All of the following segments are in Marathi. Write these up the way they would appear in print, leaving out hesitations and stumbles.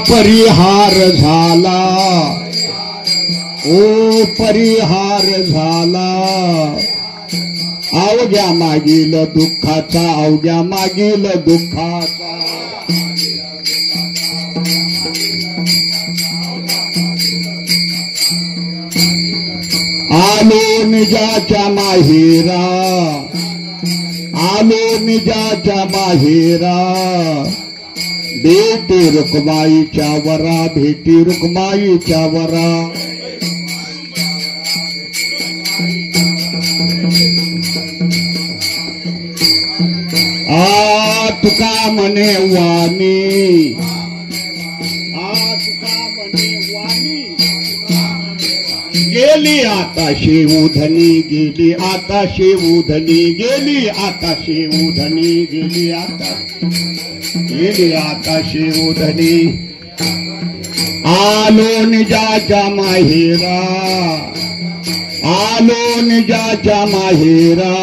परिहार झाला, ओ परिहार झाला अवघ्या मागील दुःखाचा, अवघ्या मागील दुःखाचा. आलो निजाच्या माहेरा, आलो निजाच्या माहेरा, भेटी रुक्माईच्या वरा, भेटी रुक्माईच्या वरा. आ तुका म्हणे वाणी, आ तुका म्हणे वाणी, गेली आता शेवधनी, गेली आता शेवधनी, गेली आता शेवधनी, गेली आता, गेली आता शेवधनी. आलो निजाच्या माहेरा, आलो निजाच्या माहेरा,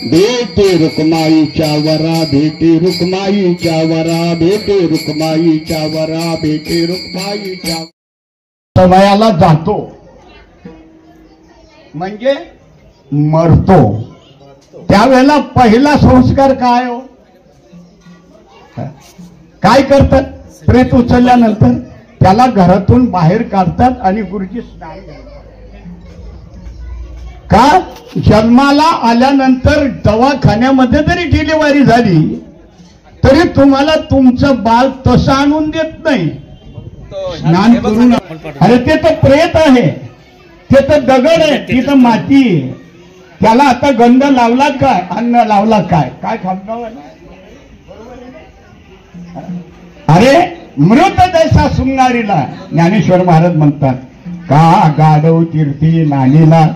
भेटी रुक्माईच्या वरा, भेटी रुक्माईच्या वरा, भेटी रुक्माईच्या वरा, भेटी रुक्माईच्या. वयाला जातो म्हणजे मरतो, त्यावेळेला पहिला संस्कार काय हो, काय करतात? प्रेत उचलल्यानंतर त्याला घरातून बाहेर काढतात आणि गुरुजी स्नान घालतात. का? जन्माला आल्यानंतर दवाखान्यामध्ये जरी डिलिव्हरी झाली तरी तुम्हाला तुमचं बाळ तसं आणून देत नाही, स्नान करून. अरे ते तर प्रेत आहे, ते तर दगड आहे, तिथं माती आहे, त्याला आता गंध लावला काय, अन्न लावला काय, काय खामगाव. अरे मृत जैसा शृंगारीला ज्ञानेश्वर महाराज म्हणतात, का गाढव तीर्थी नानीला.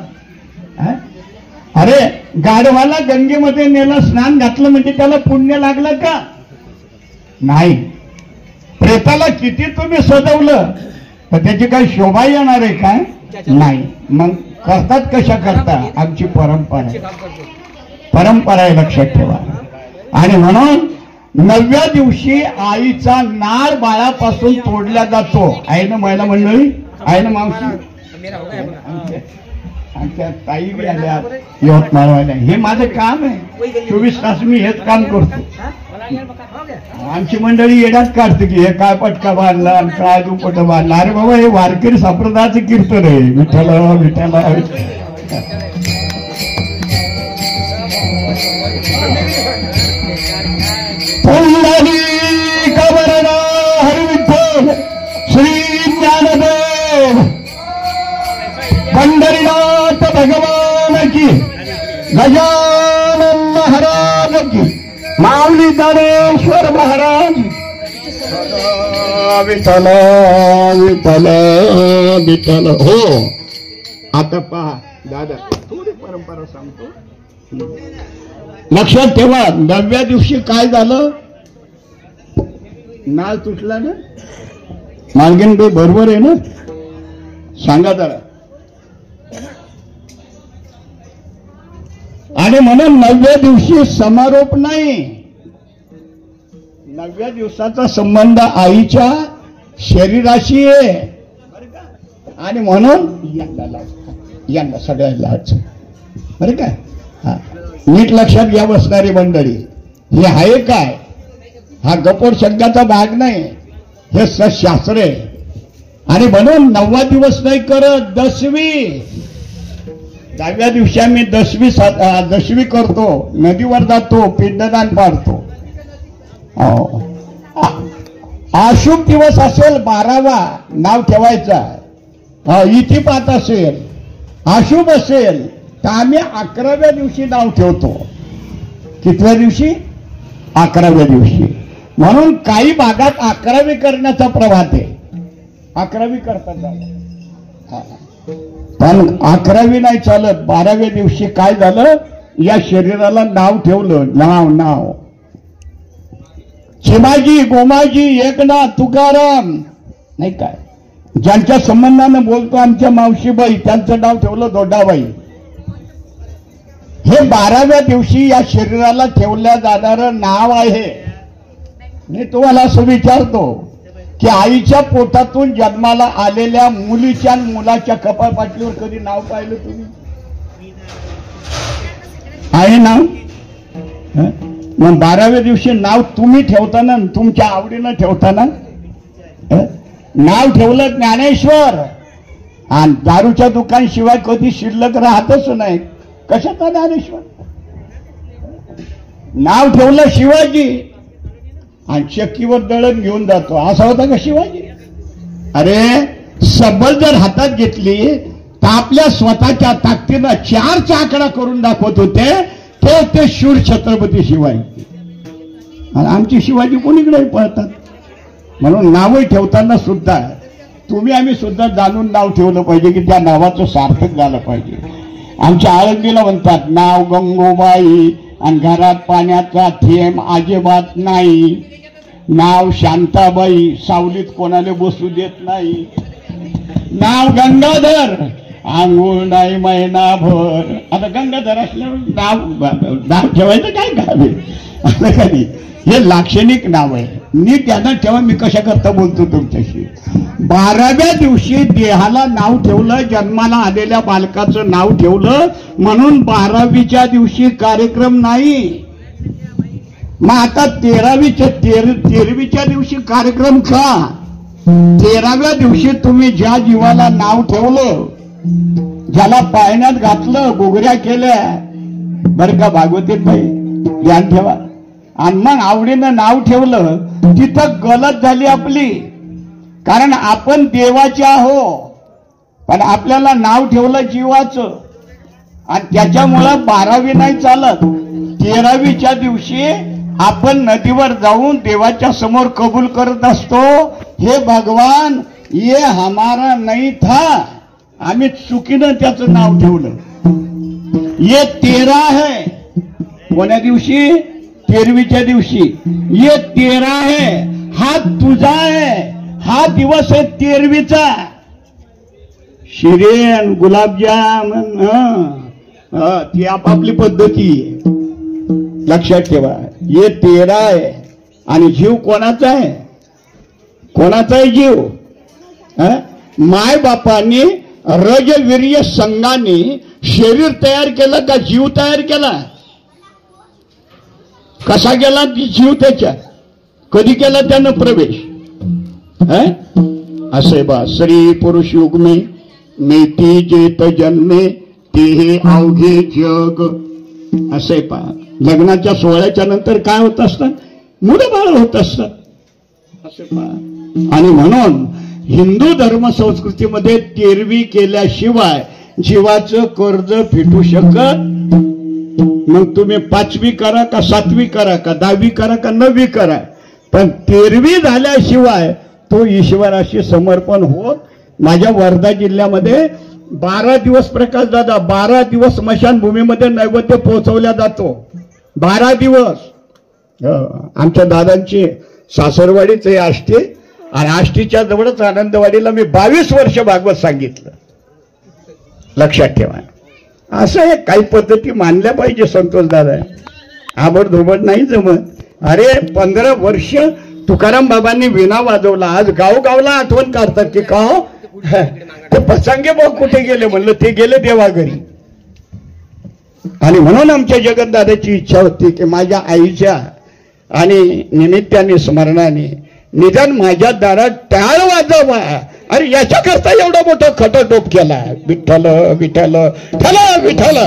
अरे गाढवाला गंगेमध्ये नेलं, स्नान घातलं म्हणजे त्याला पुण्य लागलं का? नाही. प्रेताला किती तुम्ही सजवलं तर त्याची काही शोभा येणार आहे काय? नाही. मग करतात कशा करता? आमची परंपरा आहे, परंपरा आहे, लक्षात ठेवा. आणि म्हणून 9व्या दिवशी आईचा नाळ बाळापासून तोडला जातो. आईनं महिला मंडळी, आईनं मावशी, आमच्या ताई बी आल्या यवतमाळवाल्या. हे माझं काम आहे, 24 तास मी हेच काम करतो. आमची मंडळी येण्यात काढते की हे काय पटका बांधला, काय दुपट बांधला. अरे बाबा हे वारकरी संप्रदायाचं कीर्तन आहे. विठ्ठल विठ्ठल. कवरना हरिविठ्ठल श्री ज्ञानदेव पंढरीनाथ भगवान की, गजानन महाराज की, माऊली ज्ञानेश्वर महाराज. विठ्ठल विठ्ठल विठ्ठल. हो आता पहा दादा, थोडी परंपरा सांगतो, लक्षात ठेवा. 9व्या दिवशी काय झालं? नाळ तुटला ना. मालगीन बाई बरोबर आहे ना? सांगा जरा. आणि म्हणून 9व्या दिवशी समारोप नाही. 9व्या दिवसाचा संबंध आईच्या शरीराशी आहे. आणि म्हणून यांना सगळ्यांना अडचण बरं काय. हा नीट लक्षात घ्या बसणारी मंडळी. हे आहे काय? हा गपोड शब्दाचा भाग नाही, हे सशास्त्र आहे. आणि म्हणून 9वा दिवस नाही करत, 10वी. 10व्या दिवशी आम्ही दशवी करतो, नदीवर जातो, पिंडदान पाडतो. अशुभ दिवस असेल 12वा नाव ठेवायचा. इतिपात असेल, अशुभ असेल तर आम्ही 11व्या दिवशी नाव ठेवतो. कितव्या दिवशी? 11व्या दिवशी. म्हणून काही भागात 11वी करण्याचा प्रभात आहे. 11वी करतात पण 11वी नाही चालत. 12व्या दिवशी काय झालं? या शरीराला नाव ठेवलं. नाव चिमाजी, गोमाजी, एकनाथ, तुकाराम नाही काय, ज्यांच्या संबंधानं बोलतो आमच्या मावशीबाई, त्यांचं नाव ठेवलं दोडाबाई. हे 12व्या दिवशी या शरीराला ठेवल्या जाणारं नाव आहे. मी तुम्हाला असं विचारतो, की आईच्या पोटातून जन्माला आलेल्या मुलीच्या आणि मुलाच्या कपाळपाटलीवर कधी नाव पाहिलं तुम्ही? आहे नाव? मग 12व्या दिवशी नाव तुम्ही ठेवताना, तुमच्या आवडीनं ठेवताना नाव ठेवलं ज्ञानेश्वर, आणि दारूच्या दुकान शिवाय कधी शिल्लक राहतच नाही. कशाचा ज्ञानेश्वर? नाव ठेवलं शिवाजी, आणि चक्कीवर दळण घेऊन जातो. असा होता का शिवाजी? अरे सबल जर हातात घेतली तर आपल्या स्वतःच्या ताकदीनं 4 चाकडा करून दाखवत होते ते शूर छत्रपती शिवाजी. आणि आमची शिवाजी कोणीकडे पळतात. म्हणून नावही ठेवताना सुद्धा तुम्ही आम्ही सुद्धा जाणून नाव ठेवलं पाहिजे की त्या नावाचं सार्थक झालं पाहिजे. आमच्या आळंदीला म्हणतात नाव गंगूबाई, आणि घरात पाण्याचा थेंब अजिबात नाही. नाव शांताबाई, सावलीत कोणाला बसू देत नाही. नाव गंगाधर, आंघोळ नाही महिनाभर. आता गंगाधर असल्यावर नाव ठेवायचं काय गावे? असं कधी हे लाक्षणिक नाव आहे. नीट त्यानं ठेवा. मी कशा करता बोलतो तुमच्याशी. 12व्या दिवशी देहाला नाव ठेवलं, जन्माला आलेल्या बालकाचं नाव ठेवलं, म्हणून 12वीच्या दिवशी कार्यक्रम नाही. मग आता 13वीच्या दिवशी कार्यक्रम का? 13व्या दिवशी तुम्ही ज्या जीवाला नाव ठेवलं, ज्याला पाळण्यात घातलं, गोगऱ्या केल्या, बरं का भागवतीत बाई ध्यान ठेवा, आणि मग आवडीनं नाव ठेवलं, तिथं गलत झाली आपली. कारण आपण देवाचे आहो, पण आपल्याला नाव ठेवलं जीवाचं, आणि त्याच्यामुळं 12वी नाही चालत. 13वीच्या दिवशी आपण नदीवर जाऊन देवाच्या समोर कबूल करत असतो, हे भगवान ये हमारा नहीं था, आम्ही चुकीनं त्याचं नाव ठेवलं. ये तेरा है. कोण्या दिवशी? 13वीच्या दिवशी. ये तेरा है, हा तुझा आहे, हा दिवस आहे 13वीचा. शिरेन गुलाबजाम ती आपापली पद्धती आहे. लक्षात ठेवा. ये 13 आहे, आणि जीव कोणाचा आहे? कोणाचा आहे जीव? माय बापांनी रजवीर्य संघाने शरीर तयार केलं का जीव तयार केला? कसा गेला जीव त्याच्या? कधी केला त्यानं प्रवेश? असे बा स्त्री पुरुष युग में नेती जेत जन्मे ते हे अवघे जग. असे पा लग्नाच्या सोहळ्याच्या नंतर काय होत असतात? मुलं बाळ होत असतात. असे पा. आणि म्हणून हिंदू धर्म संस्कृतीमध्ये 13वी केल्याशिवाय जीवाचं कर्ज फिटू शकत. मग तुम्ही 5वी करा का 7वी करा का 10वी करा का 9वी करा, पण 13वी झाल्याशिवाय तो ईश्वराशी समर्पण होत. माझ्या वर्धा जिल्ह्यामध्ये 12 दिवस प्रकाश दादा 12 दिवस स्मशानभूमीमध्ये नैवेद्य पोहोचवला जातो. 12 दिवस. आमच्या दादांची सासरवाडीच आहे आष्टी, आणि आष्टीच्या जवळच आनंदवाडीला मी 22 वर्ष भागवत सांगितलं. लक्षात ठेवा. असं आहे, काही पद्धती मानल्या पाहिजे संतोष दादा. आबडधोबड नाही जमत. अरे 15 वर्ष तुकाराम बाबांनी विणा वाजवला. आज गावगावला आठवण काढतात की का ते पसंगे भाऊ कुठे गेले? म्हणलं ते गेले देवाघरी. आणि म्हणून आमच्या जगतदादाची इच्छा होती की माझ्या आईच्या आणि निमित्ताने स्मरणाने निदान माझ्या दारात टाळ वाजवा. अरे याच्याकरता एवढा मोठा खटाटोप केला. विठ्ठल विठ्ठल ठल विठ्ठल.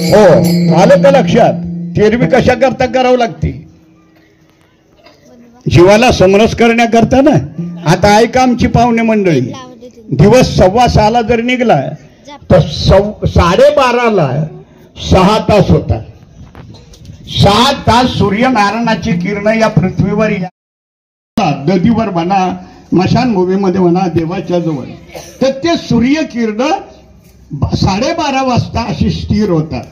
हो आलं का लक्षात? 13वी कशा करता करावं लागते? जीवाला समरस करण्याकरता ना. आता ऐका आमची पाहुणे मंडळी, दिवस 6:15 जर निघला तर 12:30ला 6 तास होता. 6 तास सूर्यनारायणाची किरण या पृथ्वीवर नदीवर म्हणा, स्मशानभूमीमध्ये म्हणा, देवाच्या जवळ, तर ते सूर्य किरण 12:30 वाजता अशी स्थिर होतात.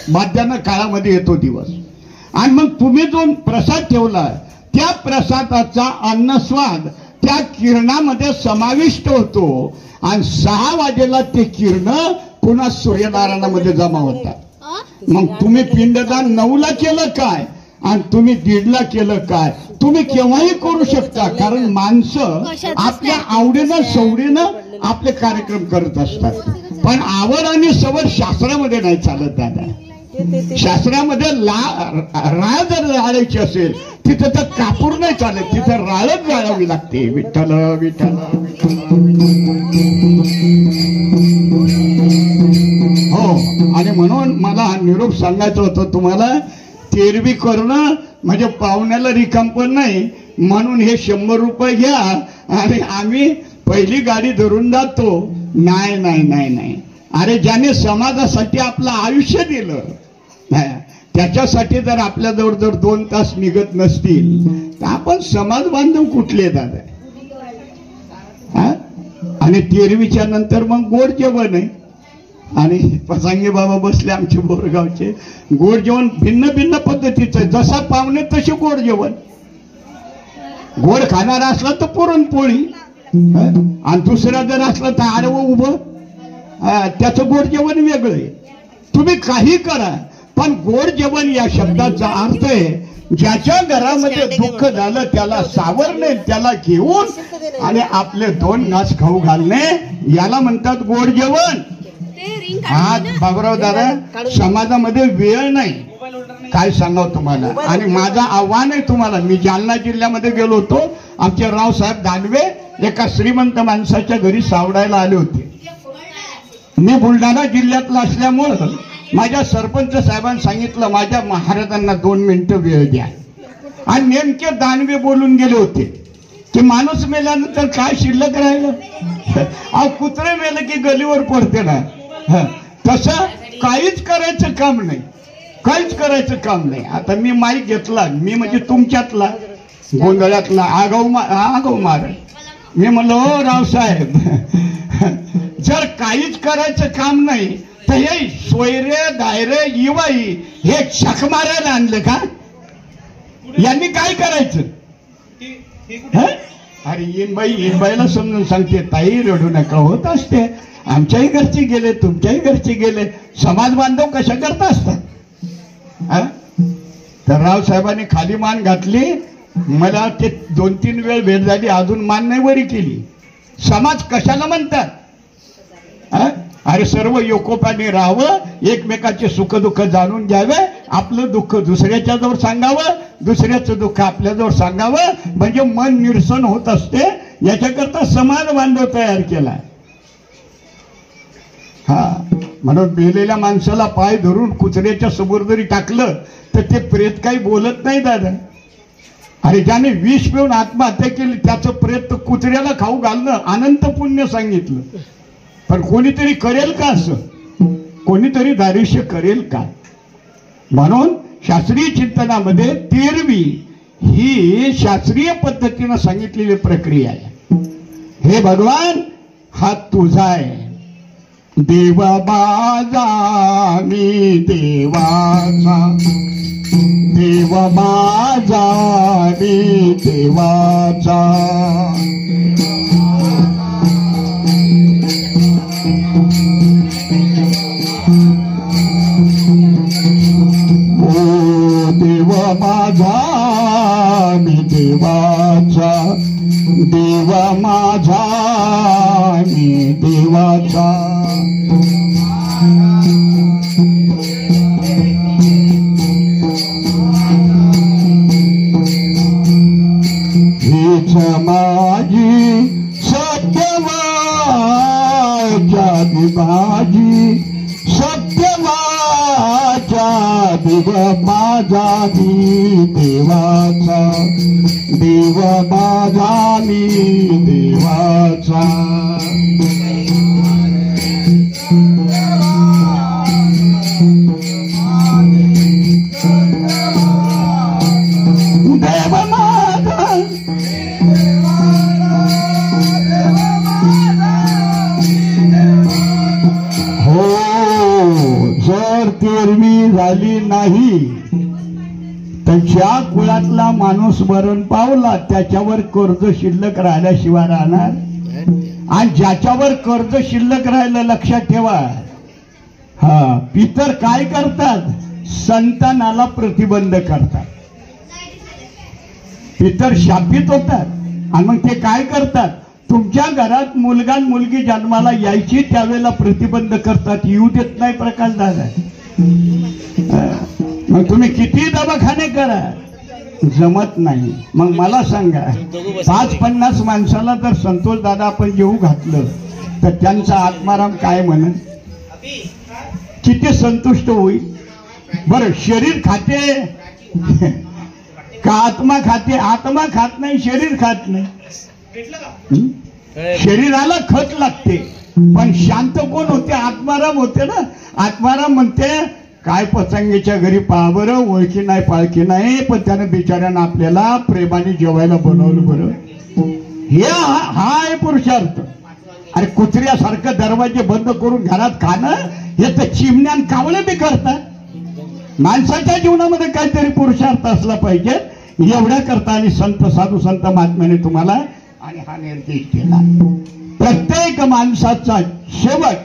माध्यान्ह काळामध्ये येतो दिवस. आणि मग तुम्ही जो प्रसाद ठेवला त्या प्रसादाचा अन्नस्वाद त्या किरणामध्ये समाविष्ट होतो, आणि 6 वाजेला ते किरण पुन्हा सूर्यनारायणामध्ये जमा होतात. मग तुम्ही पिंडदान 9ला केलं काय आणि तुम्ही 1:30ला केलं काय, तुम्ही केव्हाही करू शकता, कारण माणसं आपल्या आवडीनं सवडीनं आपले कार्यक्रम करत असतात. पण आवड आणि सवड शास्त्रामध्ये नाही चालत दादा. शास्त्रामध्ये राळ जर जाळायची असेल तिथं तर कापूर नाही चालत, तिथं राळच जाळावी लागते. विठ्ठल विठ्ठल हो. आणि म्हणून मला हा निरोप सांगायचं होतं तुम्हाला. तेरवी करणं म्हणजे पाहुण्याला रिकाम पण नाही, म्हणून हे 100 रुपये घ्या आणि आम्ही पहिली गाडी धरून जातो. नाही नाही नाही नाही. अरे ज्याने समाजासाठी आपलं आयुष्य दिलं त्याच्यासाठी जर आपल्याजवळ जर 2 तास निघत नसतील तर आपण समाज बांधव कुठले दादा. आणि तेरवीच्या नंतर मग गोड जेवण आहे. आणि पसांगे बाबा बसले आमचे बोरगावचे. गोड जेवण भिन्न भिन्न पद्धतीचं, जसा पाहुणे तसे गोड जेवण. गोड खाणारा असला तर पुरणपोळी, आणि दुसरा जर असला तर आडवं उभं, त्याचं गोड जेवण वेगळं आहे. तुम्ही काही करा, पण गोड जेवण या शब्दाचा अर्थ आहे ज्याच्या घरामध्ये दुःख झालं त्याला सावरणे, त्याला घेऊन आणि आपले 2 घास खाऊ घालणे, याला म्हणतात गोड जेवण. आज बाबूराव दादा समाजामध्ये वेळ नाही, काय सांगावं तुम्हाला. आणि माझं आव्हान आहे तुम्हाला. मी जालना जिल्ह्यामध्ये गेलो होतो. आमचे रावसाहेब दानवे एका श्रीमंत माणसाच्या घरी सावडायला आले होते. मी बुलढाणा जिल्ह्यातला असल्यामुळं माझ्या सरपंच साहेबांनी सांगितलं माझ्या महाराजांना 2 मिनिटं वेळ द्या. आणि नेमके दानवे बोलून गेले होते की माणूस मेल्यानंतर काय शिल्लक राहिलं. अहो कुत्रे मेलं की गलीवर पडते ना, तसं काहीच करायचं काम नाही, काहीच करायचं काम नाही. आता मी माईक घेतला, मी म्हणजे तुमच्यातला गोंधळातला आगाऊ मार. मी म्हणलो हो रावसाहेब, जर काहीच करायचं काम नाही तर हे सोयरे दायरे इवाई हे छक मारायला आणलं का? यांनी काय करायचं? अरे येनबाईला समजून सांगते, ताई रडू नका, होत असते. आमच्याही घरचे गेले, तुमच्याही घरचे गेले, समाज बांधव कशा करता असतात. तर रावसाहेबांनी खाली मान घातली. मला ते 2-3 वेळ भेट झाली, अजून मान नाही वरी केली. समाज कशाला म्हणतात? अरे सर्व एकोपाने राहावं, एकमेकाचे सुख दुःख जाणून घ्यावे, आपलं दुःख दुसऱ्याच्या जवळ सांगावं, दुसऱ्याचं दुःख आपल्याजवळ सांगावं, म्हणजे मन निरसन होत असते. याच्याकरता समाज बांधव तयार केला. म्हणून मेलेल्या माणसाला पाय धरून कुत्र्याच्या समोर जरी टाकलं तर ते प्रेत काही बोलत नाही दादा. अरे ज्याने विष पिऊन आत्महत्या केली त्याचं प्रेत तर कुत्र्याला खाऊ घालणं अनंत पुण्य सांगितलं. पण कोणीतरी करेल का असं? कोणीतरी दारिष्य करेल का? म्हणून शास्त्रीय चिंतनामध्ये 13वी ही शास्त्रीय पद्धतीनं सांगितलेली प्रक्रिया आहे. हे भगवान हा तुझा आहे, देवा माझा मी देवाचा, देव माझा मी देवाचा. ओ देव माझा मी देवाचा, देव माझा मी देवाचा. हीच माझी सत्यवाच्या दिवाजी, सत्यवाच्या दिव माझा मी देवाचा, देव माझा मी देवाचा. तेरवी झाली नाही तर ज्या कुळातला माणूस मरण पावला त्याच्यावर कर्ज शिल्लक राहिल्याशिवाय राहणार. आणि ज्याच्यावर कर्ज शिल्लक राहिलं लक्षात ठेवा, पितर काय करतात? संतानाला प्रतिबंध करतात. पितर शापित होतात आणि मग ते काय करतात, तुमच्या घरात मुलगा आणि मुलगी जन्माला यायची त्यावेळेला प्रतिबंध करतात, येऊ देत नाही प्रकाश दादा. मग तुम्ही किती दवाखाने करा, जमत नाही. मग मला सांगा, 5-50 माणसाला जर संतोष दादा आपण जेवू घातलं तर त्यांचा आत्माराम काय म्हणेल, किती संतुष्ट होईल बरं. शरीर खाते का आत्मा खाते? आत्मा खात नाही, शरीर खात नाही. शरीराला खत लागते, पण शांत कोण होते? आत्माराम होते ना. आत्माराम म्हणते, काय पतंगीच्या घरी पहा बरं, ओळखी नाही पाळखी नाही, पण त्यानं बिचाऱ्यानं आपल्याला प्रेमाने जेवायला बनवलं बरं. हे हा आहे पुरुषार्थ. अरे कुत्र्यासारखं दरवाजे बंद करून घरात खाणं, हे तर चिमण्यान कावळे बी करतात. माणसाच्या जीवनामध्ये काहीतरी पुरुषार्थ असला पाहिजे. एवढ्या करता आणि संत साधू संत महात्म्याने तुम्हाला आणि हा निर्देश केला. प्रत्येक माणसाचा शेवट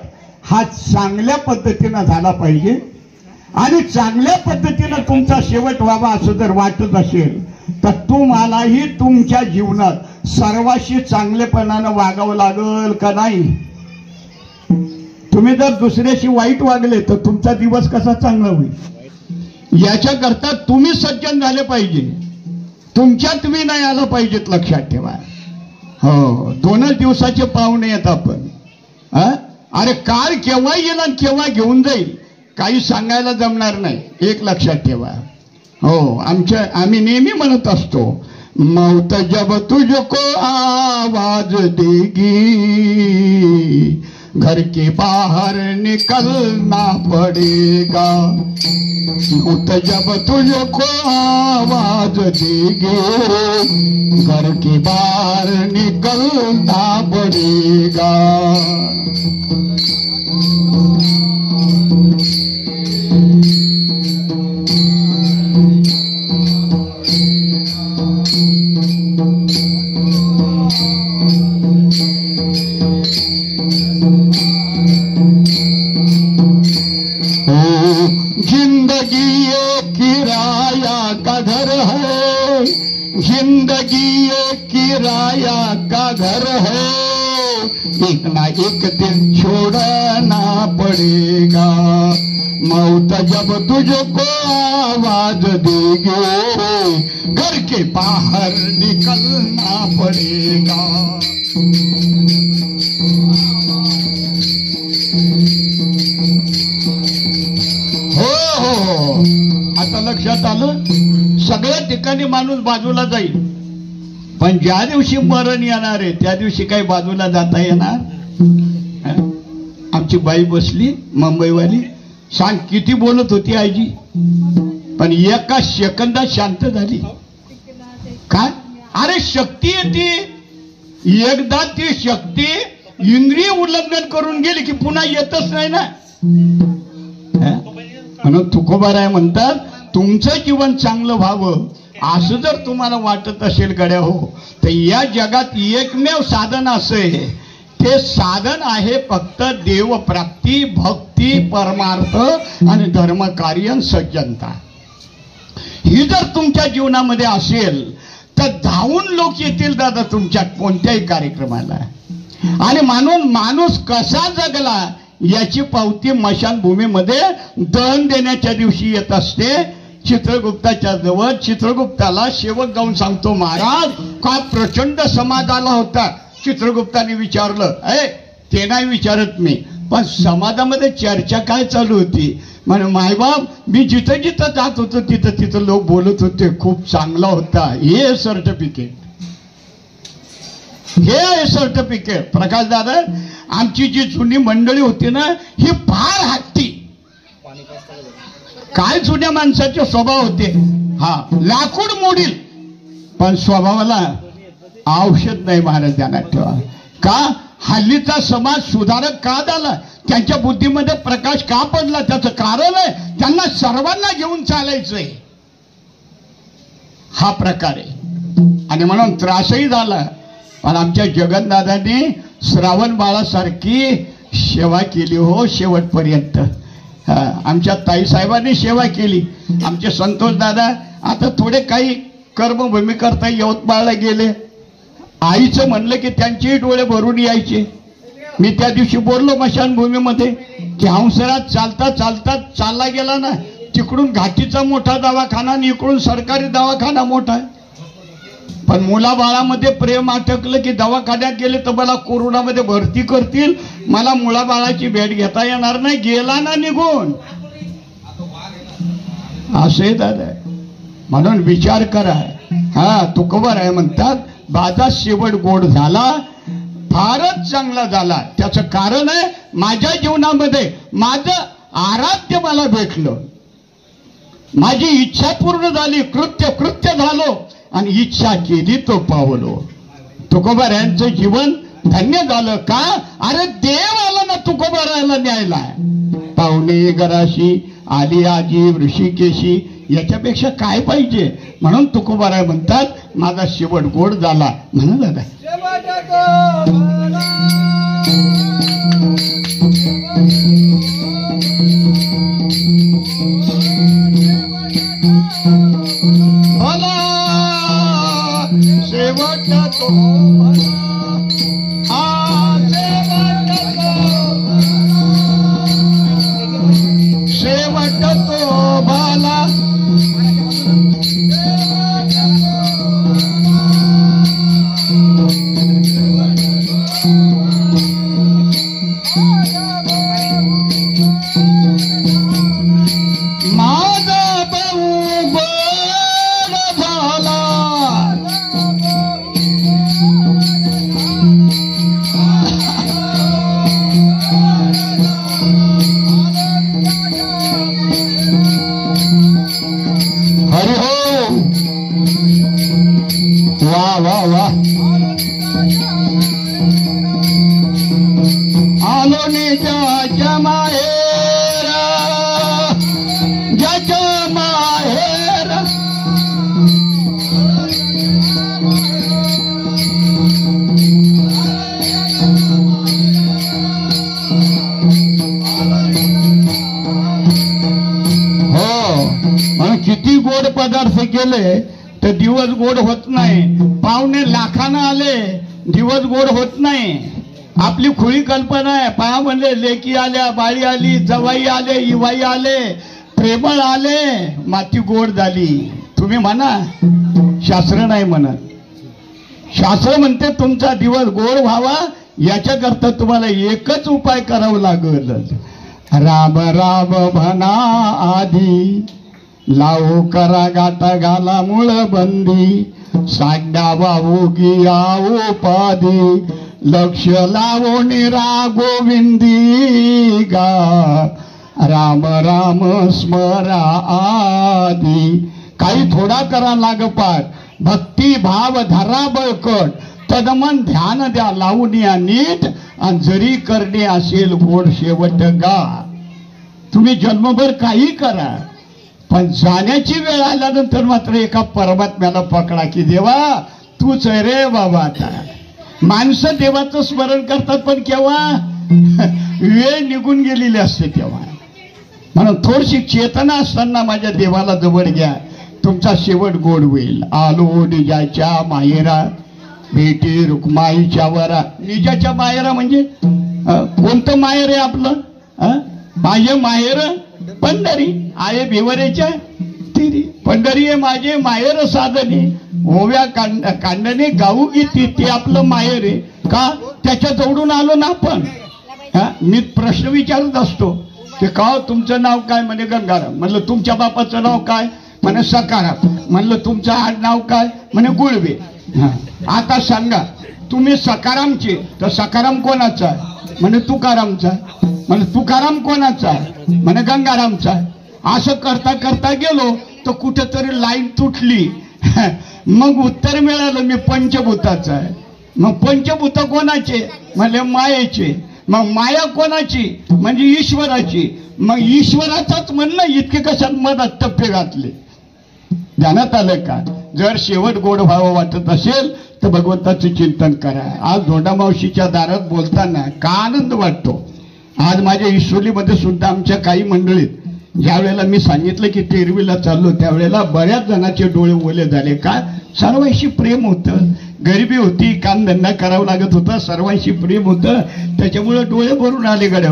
हा चांगल्या पद्धतीनं झाला पाहिजे आणि चांगल्या पद्धतीनं तुमचा शेवट व्हावा असं जर वाटत असेल तर तुम्हालाही तुमच्या जीवनात सर्वाशी चांगलेपणानं वागावं लागल का नाही. तुम्ही जर दुसऱ्याशी वाईट वागले तर तुमचा दिवस कसा चांगला होईल. याच्याकरता तुम्ही सज्जन झाले पाहिजे, तुमच्यात मी नाही आलं पाहिजेत, लक्षात ठेवा. हो, 2च दिवसाचे पाहुणे आहेत आपण. अरे काळ केव्हा येईल आणि केव्हा घेऊन जाईल काही सांगायला जमणार नाही, एक लक्षात ठेवा. हो, आम्ही नेहमी म्हणत असतो, मौत जब तुझको आवाज देगी घर के बाहर निकलना पड़ेगा. मौत जब तुझको आवाज देगी घर के बाहर निकलना पड़ेगा. जिंदगी एक किराया का घर है, एक ना एक दिन छोड़ना पड़ेगा. मौत जब तुझको आवाज देगी घर के बाहर निकलना पड़ेगा. हो, आता लक्षात आलं. सगळ्या ठिकाणी माणूस बाजूला जाईल, पण ज्या दिवशी मरण येणार आहे त्या दिवशी काही बाजूला जाता येणार. आमची बाई बसली मुंबईवाली, सांग किती बोलत होती आईजी, पण एका सेकंदात शांत झाली. काय? अरे शक्ती येते, एकदा ती शक्ती इंद्रिय उल्लंघन करून गेली की पुन्हा येतच नाही ना. म्हणून तुकोबाराय म्हणतात, तुमचं जीवन चांगलं व्हावं असं जर तुम्हाला वाटत असेल गड्या हो, तर या जगात एकमेव साधन असे, ते साधन आहे फक्त देवप्राप्ती, भक्ती, परमार्थ आणि धर्मकार्य सज्जनता. ही जर तुमच्या जीवनामध्ये असेल तर धावून लोक येतील दादा तुमच्या कोणत्याही कार्यक्रमाला. आणि म्हणून माणूस कसा जगला याची पावती मशानभूमीमध्ये दहन देण्याच्या दिवशी येत असते. चित्रगुप्ताच्या जवळ चित्रगुप्ताला शेवट जाऊन सांगतो, महाराज का प्रचंड समाज आला होता. चित्रगुप्ताने विचारलं, ते नाही विचारत मी, पण समाजामध्ये चर्चा काय चालू होती. म्हणे मायबाप मी जिथं जिथं जात होतो तिथं तिथं लोक बोलत होते खूप चांगला होता. हे सर्टिफिकेट, हे आहे सर्टिफिकेट. प्रकाश दादा, आमची जी जुनी मंडळी होती ना ही फार हट्टी, काय जुन्या माणसाचे स्वभाव होते. हा, लाकूड मोडील पण स्वभावाला औषध नाही. महाराज ध्यानात ठेवा. का? हल्लीचा समाज सुधारक का झाला, त्यांच्या बुद्धीमध्ये प्रकाश का पडला, त्याचं कारण आहे त्यांना सर्वांना घेऊन चालायचंय, हा प्रकार आहे. आणि म्हणून त्रासही झाला. पण आमच्या जगन्नाथांनी श्रावण बाळासारखी सेवा केली हो शेवटपर्यंत. आमच्या ताईसाहेबांनी सेवा केली. आमचे संतोष दादा आता थोडे काही कर्मभूमी करता यवतमाळला गेले. आईचं म्हणलं की त्यांचेही डोळे भरून यायचे. मी त्या दिवशी बोललो मशानभूमीमध्ये की हंसराज चालता चालता चालला गेला ना, तिकडून घाटीचा मोठा दवाखाना आणि इकडून सरकारी दवाखाना मोठा आहे. पण मुलाबाळामध्ये प्रेम अटकलं की दवाखान्यात गेले तर मला कोरोनामध्ये भरती करतील, मला मुलाबाळाची भेट घेता येणार नाही. गेला ना निघून. असे दादा म्हणून विचार करा. हा तुकोबार आहे म्हणतात, माझा शेवट गोड झाला, फारच चांगला झाला. त्याचं कारण आहे माझ्या जीवनामध्ये माझं आराध्य मला भेटलं, माझी इच्छा पूर्ण झाली, कृत्य झालो आणि इच्छा केली तो पावलो. तुकोबार यांचं जीवन धन्य झालं. का? अरे देव आला ना तुकोबारायला न्यायला. पाहुणे घराशी आली आजी ऋषिकेशी, याच्यापेक्षा काय पाहिजे? म्हणून तुकोबाराय म्हणतात माझा शेवट गोड झाला. म्हणून दादा शेवट तो शेवट तो बाला माझा भाऊ गोड झाला. हरि हो, वा वा वा. आलो ज्याच्या माहेरा, ज्याच्या माहेरा हो. किती गोड पदार्थ केले तर दिवस गोड होत नाही. पाहुणे लाखानं आले, दिवस गोड होत नाही. आपली खुळी कल्पना आहे. पहा म्हणले लेकी आल्या, बाळी आली, जवाई आले, इवाई आले, प्रेमळ आले, माती गोड झाली. तुम्ही म्हणा, शास्त्र नाही म्हणत. शास्त्र म्हणते तुमचा दिवस गोड व्हावा याच्याकरता तुम्हाला एकच उपाय करावा लागेल. राम राम म्हणा आधी, लावू करा गाता घाला मूळ बंदी, साड्या वाहू गियावू पादी, लक्ष लावो निरा गोविंदी गा. राम राम स्मरा आधी. काही थोडा करा लागपाठ, भक्ती भाव धरा बळकट, तदमन ध्यान द्या लावून या नीट, आणि जरी करणे असेल गोड शेवट गा. तुम्ही जन्मभर काही करा, पण जाण्याची वेळ आल्यानंतर मात्र एका परमात्म्याला पकडा की देवा तूच आहे रे बाबा. आता माणसं देवाचं स्मरण करतात पण केव्हा? वेळ निघून गेलेली असते तेव्हा. म्हणून थोडीशी चेतना असताना माझ्या देवाला जवळ घ्या, तुमचा शेवट गोड होईल. आलो निजाच्या माहेरा, भेटी रुक्माईच्या वरा. निजाच्या माहेरा म्हणजे कोणतं माहेर आहे आपलं? माझे माहेर पंढरी आहे भिवरेच्या तिरी. पंढरी आहे माझे माहेर साधने, ओव्या कांडणे गाऊ गीती, ते आपलं माहेर आहे. का? त्याच्या जवळून आलो ना आपण. मी प्रश्न विचारत असतो की का तुमचं नाव काय? म्हणे गंगाराम. म्हणलं तुमच्या बापाचं नाव काय? म्हणे सकाराम. म्हणलं तुमचं नाव काय? म्हणे गुळवे. आता सांगा तुम्ही सकारामचे, तर सकाराम कोणाचा? म्हणे तुकारामचा. म्हणे तुकाराम कोणाचा? म्हणे गंगारामचा. असं करता करता गेलो तर कुठेतरी लाईन तुटली. मग उत्तर मिळालं मी पंचभूताचा आहे. मग पंचभूत कोणाचे? म्हणजे मायेचे. मग माया कोणाची? म्हणजे ईश्वराची. मग ईश्वराचाच म्हणणं इतके कशात मधात टप्पे घातले. ध्यानात आलं का? जर शेवट गोड व्हावं वाटत असेल तर भगवंताचं चिंतन करा. आज धोंडा मावशीच्या दारात बोलताना का आनंद वाटतो. आज माझ्या ईश्वरीमध्ये सुद्धा आमच्या काही मंडळीत ज्या वेळेला मी सांगितलं की तेरवीला चाललो त्यावेळेला बऱ्याच जणांचे डोळे ओले झाले. का? सर्वांशी प्रेम होतं, गरिबी होती, कामधंदा करावं लागत होता, सर्वांशी प्रेम होतं, त्याच्यामुळे डोळे भरून आले गड्या.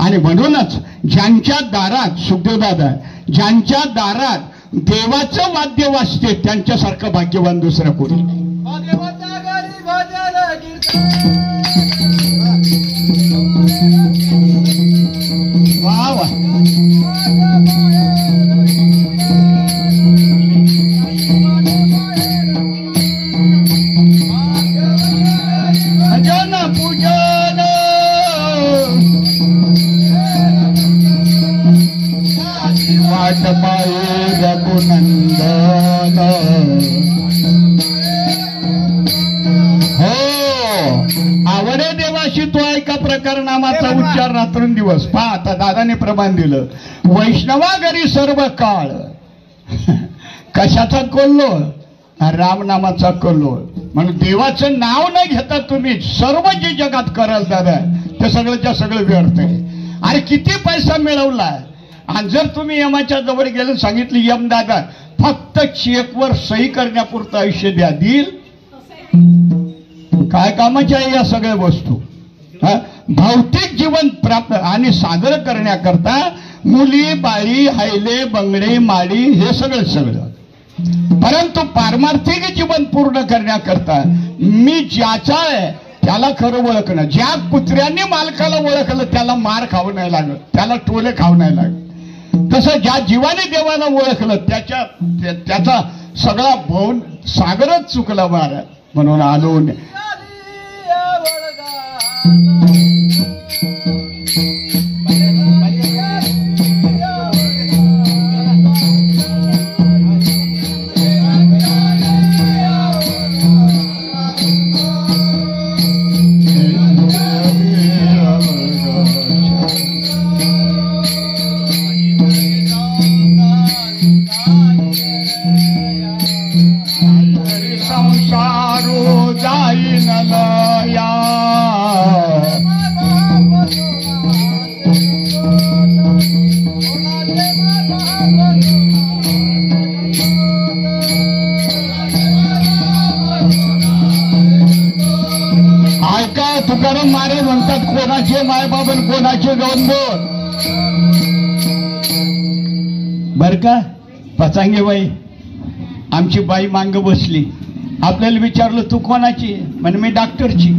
आणि म्हणूनच ज्यांच्या दारात, सुखदेवदादा, ज्यांच्या दारात देवाचं वाद्य वाजते त्यांच्यासारखं भाग्यवान दुसरा कोणी नाही. वा वा. भजन पूजन वाट पाये रघुनंदन. हो, आवडे देवाशी तो ऐका प्रकार नामाचा उच्चार रात्रंदिवस. पहा आता दादाने प्रमाण दिलं. वैष्णवा घरी सर्व काळ. कशाचा कोल्लोळ? राम नामाचा कोल्लोळ. म्हणून देवाचं नाव न घेता तुम्ही सर्व जे जगात कराल दादा ते सगळंच्या सगळं व्यर्थ आहे. अरे किती पैसा मिळवला, आणि जर तुम्ही यमाच्या जवळ गेलं सांगितलं यम दादा फक्त चेकवर सही करण्यापुरतं आयुष्य द्या, देईल? काय कामाच्या आहे या सगळ्या वस्तू? भौतिक जीवन प्राप्त आणि सादर करण्याकरता मुली बाळी हैले बंगडे माळी हे सगळं सगळं, परंतु पारमार्थिक जीवन पूर्ण करण्याकरता मी ज्याचा आहे त्याला खरं ओळखणं. ज्या कुत्र्यांनी मालकाला ओळखलं त्याला मार खावं नाही लागत, त्याला टोले खावं नाही लागत. तसं ज्या जीवाने देवाला ओळखलं त्याचा सगळा भवन सागरच चुकला महाराज. म्हणून आलो तुकाराम महाराज म्हणतात कोणाचे मायबाबन कोणाचे गवंदोर. बर का पचांगे बाई, आमची बाई मांग बसली, आपल्याला विचारलं तू कोणाची? म्हणे मी डॉक्टरची.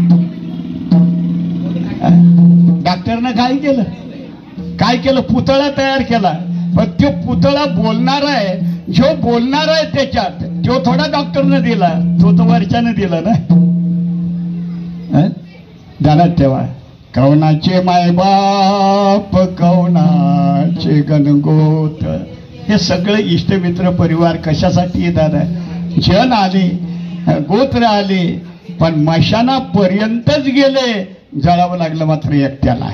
डॉक्टरनं काय केलं? काय केलं? पुतळा तयार केला. पण तो पुतळा बोलणार आहे, जो बोलणार आहे त्याच्यात तो थोडा डॉक्टरनं दिला, तो तर वरच्यानं दिला ना. ध्यानात ठेवा, कवनाचे मायबाप कवनाचे गणगोत, हे सगळे इष्टमित्र परिवार कशासाठी दादा? जन आले, गोत्र आले, पण मशानापर्यंतच गेले, जळावं लागलं मात्र एकट्याला.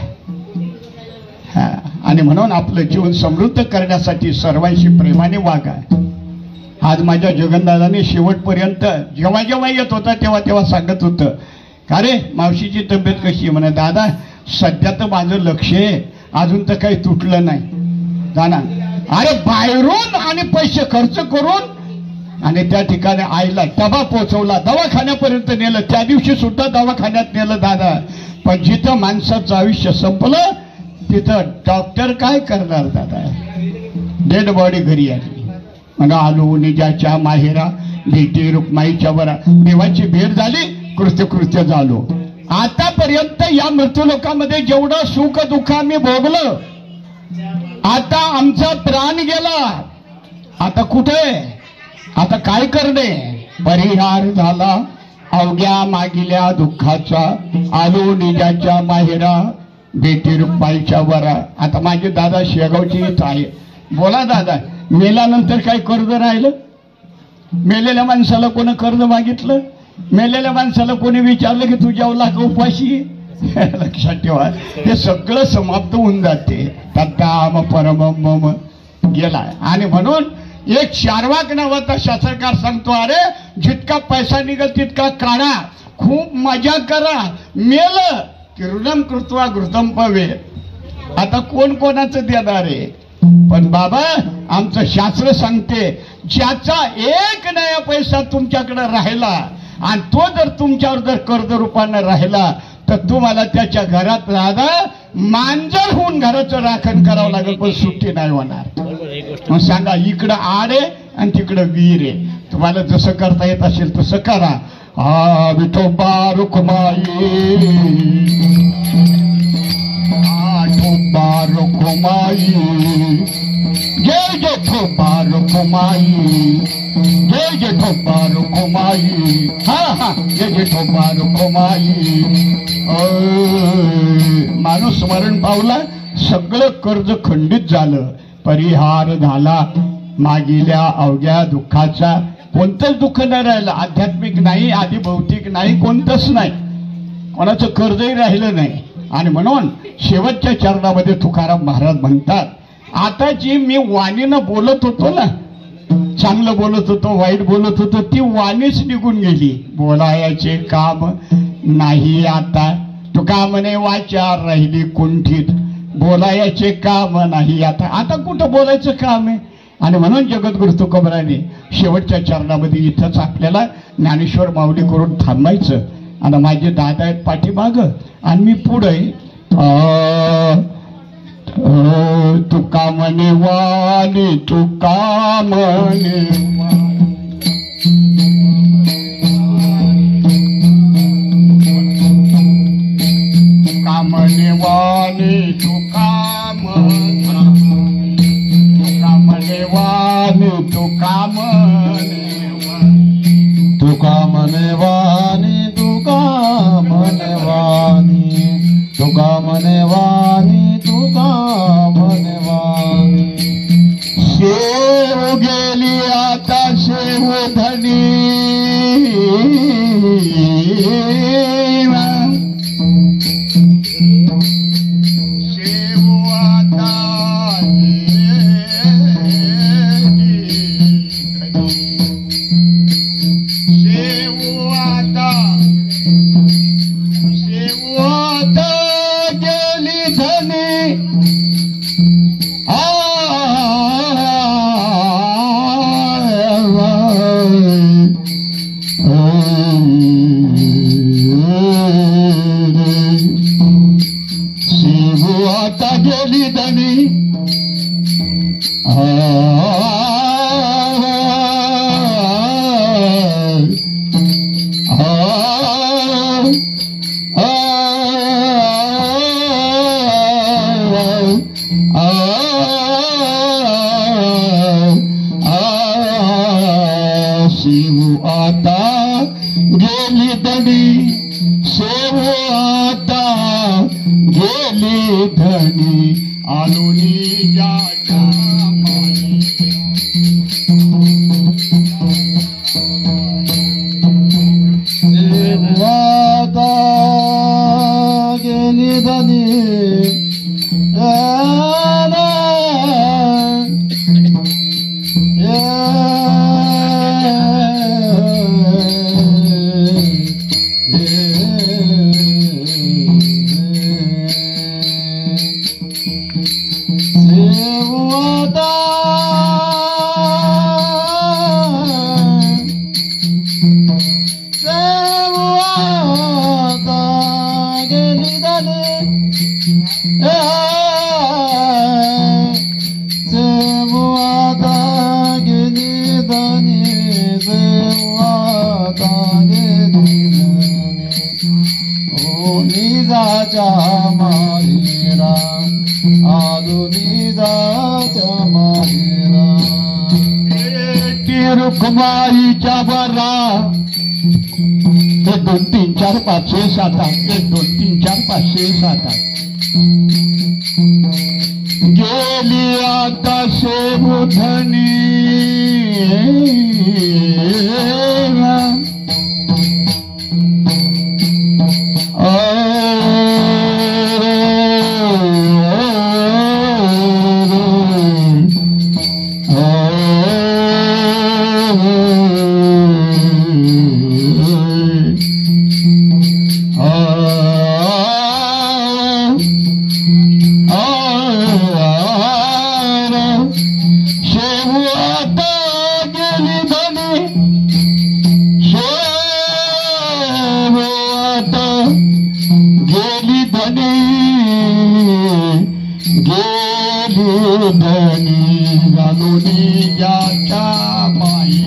आणि म्हणून आपलं जीवन समृद्ध करण्यासाठी सर्वांशी प्रेमाने वागा. आज माझ्या जगनदादाने शेवटपर्यंत जेव्हा जेव्हा येत होता तेव्हा तेव्हा सांगत होतं, का रे मावशीची तब्येत कशी आहे? म्हणे दादा सध्या तर माझं लक्ष आहे, अजून तर काही तुटलं नाही. जाणार अरे बाहेरून आणि पैसे खर्च करून आणि त्या ठिकाणी आईला डबा पोचवला, दवाखान्यापर्यंत नेलं, त्या दिवशी सुद्धा दवाखान्यात नेलं दादा. पण जिथं माणसाचं आयुष्य संपलं तिथं डॉक्टर काय करणार दादा? डेड बॉडी घरी आली. मग आलो निजाच्या माहेरा भेटी रुक्माईच्या वरा, देवाची भेट झाली, कृत्य झालो. आतापर्यंत या मृत्यू लोकांमध्ये जेवढं सुख दुःख आम्ही भोगलं, आता आमचा प्राण गेला, आता कुठे? आता काय करणे? परिहार झाला अवघ्या मागिल्या दुःखाचा, आलो निजाच्या माहेरा भेटी रुक्माईच्या वरा. आता माझे दादा शेगावची इथं आहे. बोला दादा, मेल्यानंतर काय कर्ज राहिलं? मेलेल्या माणसाला कोणी कर्ज मागितलं? मेलेल्या माणसाला कोणी विचारलं की तू जेवला का उपाशी? लक्षात ठेवा, हे सगळं समाप्त होऊन जाते. तत्ताम परमम गेलाय. आणि म्हणून एक चार्वाक नावाचा शास्त्रकार सांगतो, अरे जितका पैसा निघल तितका काढा, खूप मजा करा, मेलं की ऋणम कृत्वा घृतम पवे. आता कोण कोणाचं देणार आहे? पण बाबा आमचं शास्त्र सांगते, ज्याचा एक नया पैसा तुमच्याकडे राहिला आणि तो जर तुमच्यावर जर कर्ज रूपाने राहिला तर तुम्हाला त्याच्या घरात राहता मांजर होऊन घराचं राखण करावं लागेल, पण सुट्टी नाही होणार. मग सांगा, इकडं आड आहे आणि तिकडं वीर आहे, तुम्हाला जसं करता येत असेल तसं करा. विठोबा रुक्माई, ठोबा रुक्माई, जय जय ठोबा रुक्माई, जय जय ठोबा रुक्माई, हा जय जय ठोबा रुक्माई. माणूस मरण पावला, सगळं कर्ज खंडित झालं, परिहार झाला मागिल्या अवघ्या दुःखाचा. कोणतंच दुःख नाही राहिलं, आध्यात्मिक नाही, आधी भौतिक नाही, कोणतंच नाही, कोणाचं कर्जही राहिलं नाही. आणि म्हणून शेवटच्या चरणामध्ये तुकाराम महाराज म्हणतात, आता जी मी वाणीनं बोलत होतो ना, चांगलं बोलत होतो वाईट बोलत होतो, ती वाणीच निघून गेली, बोलायचे काम नाही आता. तुका म्हणे वाचा राहिली कुंठीत, बोलायचे काम नाही आता. आता कुठं बोलायचं काम आहे? आणि म्हणून जगद्गुरु तुकोबाराने शेवटच्या चरणामध्ये इथंच आपल्याला ज्ञानेश्वर माऊली करून थांबायचं. आणि माझे दादा आहेत पाठीमाग आणि मी पुढे. तुका म्हणे वाणी, तुका म्हणे तुका म्हणे वाणी, तुका म्हणे, तुका म्हणे वाणी, तुका म्हणे, तुका म्हणे वाणी, तुका म्हणे वाणी, तुका म्हणे वाणी, तुका म्हणे वाणी. शेव गेली आता शेव धनी, शेव आता गेली धनी. शिव आता गेली धनी, शिव आता गेली धनी, शिव आता गेली धनी, आलोनी जाच्या माई. शिव आता गेली धनी, मारीरा आदुनी जाच्या मारीरा. रुक्माईच्या बरा 1 2 3 4 5 6 7 8 1 2 3 4 5 6 7 8 गेली आता शेवधनी. ज्याच्या पायी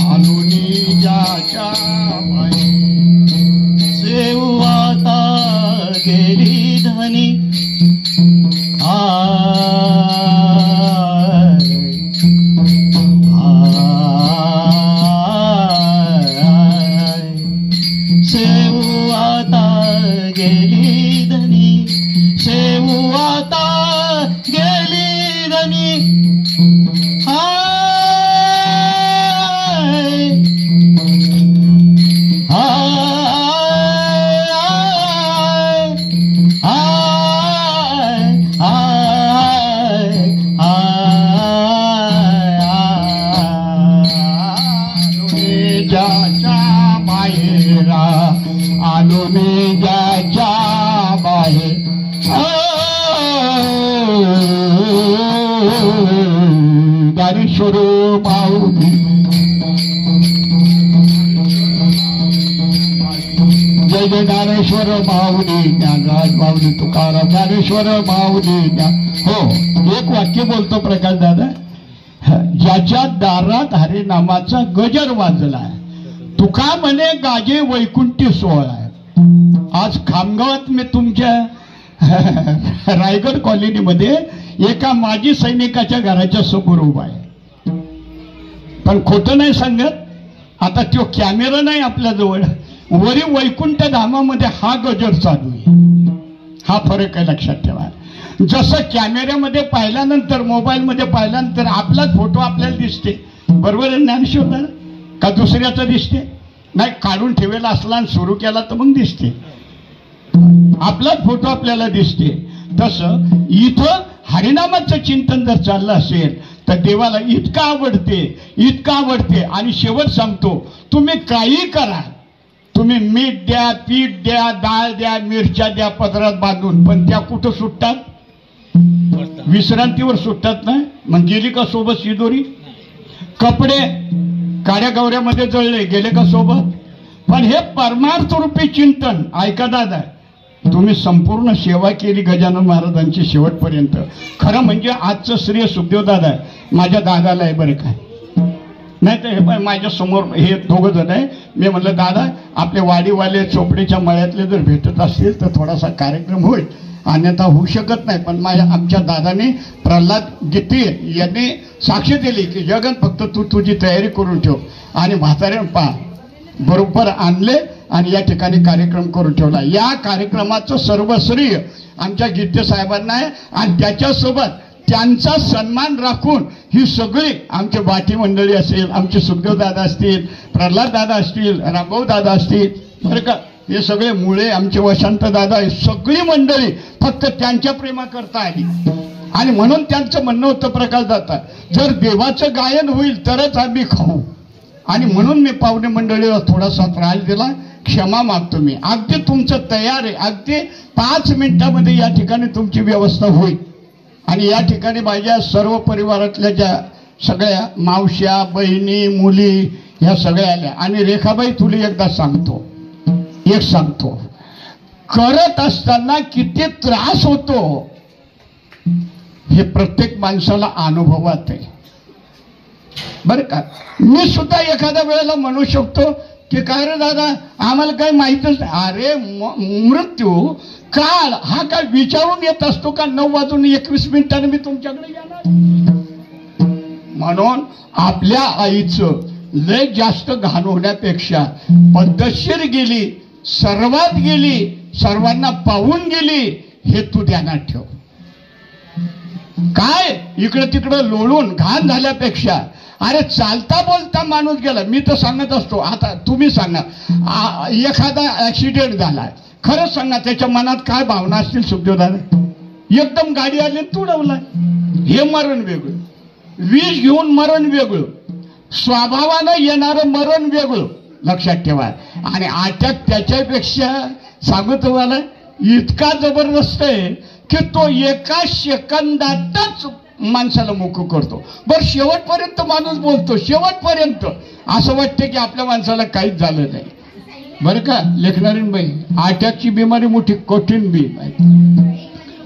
आलोनी ज्याच्या पायी सेवाता गेली धनी सेवाता गेली धनी सेवाता गेली धनी आलो मी ज्याच्या बाहेर ज्ञानेश्वर माऊली जय जय ज्ञानेश्वर माऊली ज्ञानराज माऊली तुकाराम ज्ञानेश्वर माऊली हो एक वाक्य बोलतो प्रकाश दादा ज्याच्या दारात हरिनामाचा गजर वाजला तुका म्हणे गाजे वैकुंठी सोहळा आज खामगावात मी तुमच्या रायगड कॉलनीमध्ये एका माजी सैनिकाच्या घराच्या समोर उभा आहे पण खोटं नाही सांगत आता तो कॅमेरा नाही आपल्या जवळ वरी वैकुंठ धामामध्ये हा गजर चालू आहे हा फरक आहे लक्षात ठेवा जसं कॅमेऱ्यामध्ये पाहिल्यानंतर मोबाईलमध्ये पाहिल्यानंतर आपलाच फोटो आपल्याला दिसते बरोबर आहे ज्ञानेश्वर का दुसऱ्याचा दिसते नाही काढून ठेवलेला असला आणि सुरू केला तर मग दिसते आपलाच फोटो आपल्याला दिसते तसं इथं हरिनामाचं चिंतन जर चाललं असेल तर देवाला इतकं आवडते आणि शेवट सांगतो तुम्ही काही करा तुम्ही मीठ द्या पीठ द्या डाळ द्या मिरच्या द्या पदरात बांधून पण त्या कुठं सुटतात विश्रांतीवर सुटतात ना मग गेली का सोबत शिदोरी कपडे काड्या गवऱ्यामध्ये जळले गेले का सोबत पण हे परमार्थ रूपी चिंतन ऐका दादा तुम्ही संपूर्ण सेवा केली गजानन महाराजांची शेवटपर्यंत खरं म्हणजे आजचं श्रेय सुखदेव दादा माझ्या दादाला आहे बरं काय नाही तर हे माझ्या समोर हे दोघं जण आहे मी म्हणलं दादा आपले वाडीवाले चोपडीच्या मळ्यातले जर भेटत असतील तर थोडासा कार्यक्रम होईल अन्यथा होऊ शकत नाही पण आमच्या दादाने प्रल्हाद गीते यांनी साक्ष दिली की जगन फक्त तू तुझी तयारी करून ठेव आणि म्हाताऱ्यानं पहा बरोबर आणले आणि या ठिकाणी कार्यक्रम करून ठेवला या कार्यक्रमाचं सर्व श्रेय आमच्या गीते साहेबांना आहे आणि त्याच्यासोबत त्यांचा सन्मान राखून ही सगळी आमची बाटी मंडळी असेल आमचे सुखदेव दादा असतील प्रल्हाद दादा असतील रामभाऊ दादा असतील बरं का हे सगळे मुळे आमचे वसंत दादा सगळी मंडळी फक्त त्यांच्या प्रेमाकरता आली आणि म्हणून त्यांचं म्हणणं होतं प्रकाश दादा जर देवाचं गायन होईल तरच आम्ही खाऊ आणि म्हणून मी पाहुणे मंडळीला थोडासा त्रास दिला क्षमा मागतो मी अगदी तुमचं तयार आहे अगदी 5 मिनिटामध्ये या ठिकाणी तुमची व्यवस्था होईल आणि या ठिकाणी माझ्या सर्व परिवारातल्या ज्या सगळ्या मावश्या बहिणी मुली ह्या सगळ्या आल्या आणि रेखाबाई तुला एकदा सांगतो करत असताना किती त्रास होतो हे प्रत्येक माणसाला अनुभवात आहे बरं का मी सुद्धा एखाद्या वेळेला म्हणू शकतो की काय रे दादा आम्हाला काही माहितच नाही अरे मृत्यू काळ हा काय विचारून येत असतो का 9:21 मी तुमच्याकडे येणार म्हणून आपल्या आईचं लय जास्त घाण होण्यापेक्षा पद्धतशीर गेली सर्वात गेली सर्वांना पाहून गेली हे तू ध्यानात ठेव काय इकडे तिकडे लोळून घाण झाल्यापेक्षा अरे चालता बोलता माणूस गेला मी तर सांगत असतो आता तुम्ही सांगा एखादा ऍक्सिडेंट झालाय खरंच सांगा त्याच्या मनात काय भावना असतील सुखदेवदादा एकदम गाडी आली तुडवलाय हे मरण वेगळं विष घेऊन मरण वेगळं स्वभावानं येणारं मरण वेगळं लक्षात ठेवा आणि अटॅक त्याच्यापेक्षा सांगू तुम्हाला इतका जबरदस्त आहे की तो एका सेकंदातच माणसाला मोकळं करतो बरं शेवटपर्यंत माणूस बोलतो शेवटपर्यंत असं वाटतं की आपल्या माणसाला काहीच झालं नाही बरं का लेखनारीन बाई अटॅकची बिमारी मोठी कठीण बीम आहे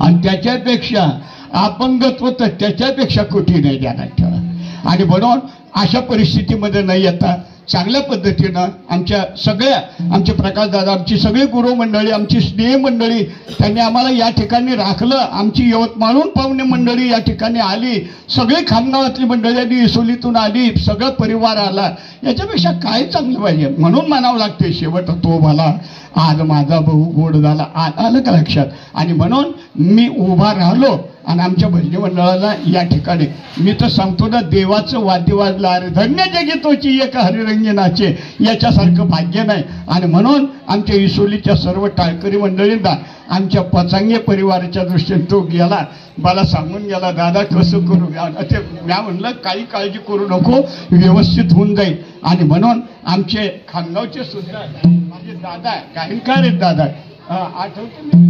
आणि त्याच्यापेक्षा अपंगत्व तर त्याच्यापेक्षा कठीण आहे ध्यानात ठेवा आणि म्हणून अशा परिस्थितीमध्ये न येता चांगल्या पद्धतीनं आमचे प्रकाशदादा, आमची सगळी गुरु मंडळी, आमची स्नेह मंडळी, त्यांनी आम्हाला या ठिकाणी राखलं. आमची यवतमाळहून पाहुणे मंडळी या ठिकाणी आली, सगळी खामगावातली मंडळी आली, इसोलीतून आली, सगळं परिवार आला. याच्यापेक्षा काय चांगलं पाहिजे? म्हणून म्हणावं लागते शेवट तो मला आज माझा भाऊ गोड झाला. आलं का लक्षात? आणि म्हणून मी उभा राहिलो आणि आमच्या भजनी मंडळाला या ठिकाणी मी तर सांगतो ना, देवाचं वाद्य वाजलं, अरे धन्य जगी तोची एक हरिरंगी नाचे, याच्यासारखं भाग्य नाही. आणि म्हणून आमच्या इसोलीच्या सर्व टाळकरी मंडळींना, आमच्या पचांगे परिवाराच्या दृष्टीने तो गेला, मला सांगून गेला, दादा कसं करू? ते मी म्हणलं काही काळजी करू नको, व्यवस्थित होऊन जाईल. आणि म्हणून आमचे खामगावचे सुद्धा माझे दादा गायनकार आहेत. दादा आठवते मी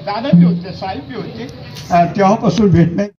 दादा बी होते, साहेब बी होते, तेव्हापासून भेट नाही.